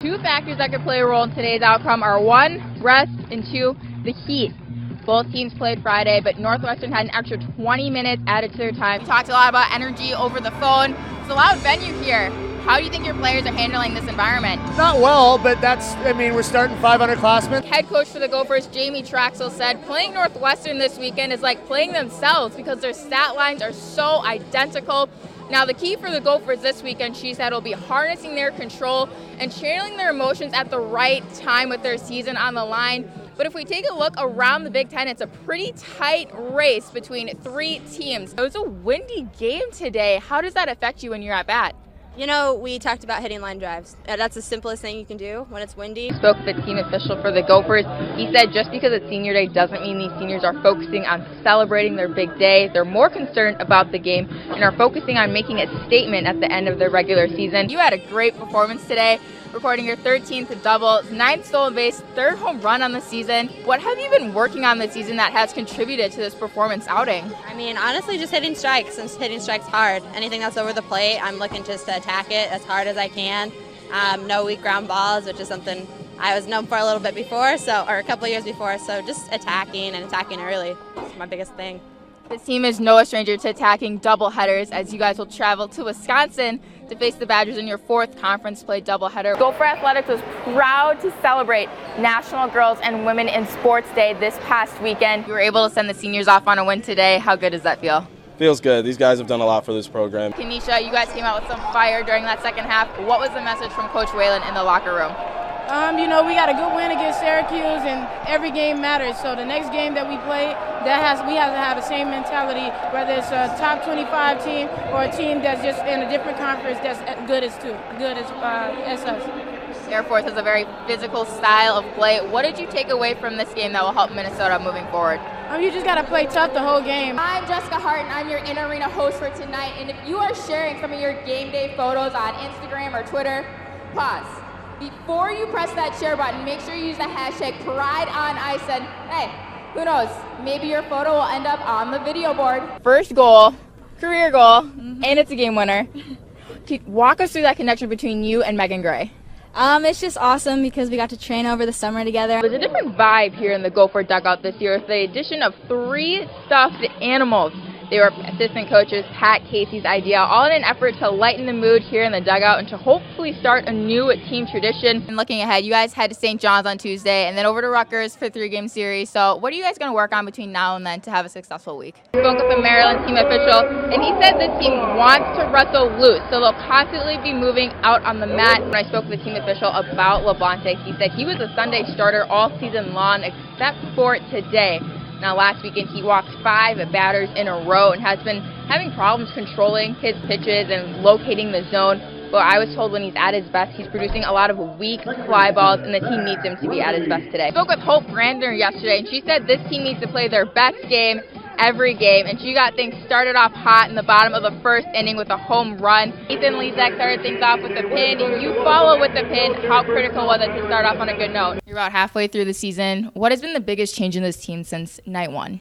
two factors that could play a role in today's outcome are one, rest, and two, the heat. Both teams played Friday, but Northwestern had an extra 20 minutes added to their time. We talked a lot about energy over the phone. It's a loud venue here. How do you think your players are handling this environment? Not well, but we're starting 5 underclassmen. Head coach for the Gophers, Jamie Traxel, said playing Northwestern this weekend is like playing themselves because their stat lines are so identical. Now, the key for the Gophers this weekend, she said, will be harnessing their control and channeling their emotions at the right time with their season on the line. But if we take a look around the Big Ten, it's a pretty tight race between three teams. It was a windy game today. How does that affect you when you're at bat? You know, we talked about hitting line drives. That's the simplest thing you can do when it's windy. Spoke to the team official for the Gophers. He said just because it's senior day doesn't mean these seniors are focusing on celebrating their big day. They're more concerned about the game and are focusing on making a statement at the end of their regular season. You had a great performance today, recording your 13th double, 9th stolen base, 3rd home run on the season. What have you been working on this season that has contributed to this performance outing? I mean, honestly, just hitting strikes, since hitting strikes hard. Anything that's over the plate, I'm looking just to attack it as hard as I can. No weak ground balls, which is something I was known for a little bit before, or a couple of years before, so just attacking and attacking early is my biggest thing. This team is no stranger to attacking doubleheaders as you guys will travel to Wisconsin to face the Badgers in your 4th conference play doubleheader. Gopher Athletics was proud to celebrate National Girls and Women in Sports Day this past weekend. You were able to send the seniors off on a win today. How good does that feel? Feels good. These guys have done a lot for this program. Kenesha, you guys came out with some fire during that second half. What was the message from Coach Whalen in the locker room? We got a good win against Syracuse, and every game matters. So the next game that we play, we have to have the same mentality, whether it's a top 25 team or a team that's just in a different conference that's as good as us. Air Force has a very physical style of play. What did you take away from this game that will help Minnesota moving forward? You just got to play tough the whole game. I'm Jessica Hart, and I'm your in-arena host for tonight. And if you are sharing some of your game day photos on Instagram or Twitter, pause. Before you press that share button, make sure you use the hashtag PrideOnIce, and hey, who knows, maybe your photo will end up on the video board. First goal, career goal, and it's a game winner. Walk us through that connection between you and Megan Gray. It's just awesome because we got to train over the summer together. There's a different vibe here in the Gopher dugout this year with the addition of 3 stuffed animals. They were assistant coaches Pat Casey's idea, all in an effort to lighten the mood here in the dugout and to hopefully start a new team tradition. And looking ahead, you guys head to St. John's on Tuesday and then over to Rutgers for a 3-game series. So what are you guys going to work on between now and then to have a successful week? I spoke with a Maryland team official, and he said this team wants to wrestle loose, so they'll constantly be moving out on the mat. When I spoke with the team official about Labonte, he said he was a Sunday starter all season long except for today. Now, last weekend, he walked 5 batters in a row and has been having problems controlling his pitches and locating the zone. But I was told when he's at his best, he's producing a lot of weak fly balls and the team needs him to be at his best today. I spoke with Hope Brander yesterday, and she said this team needs to play their best game every game, and she got things started off hot in the bottom of the 1st inning with a home run. Ethan Lezak started things off with the pin. You follow with the pin. How critical was it to start off on a good note? You're about halfway through the season. What has been the biggest change in this team since night 1?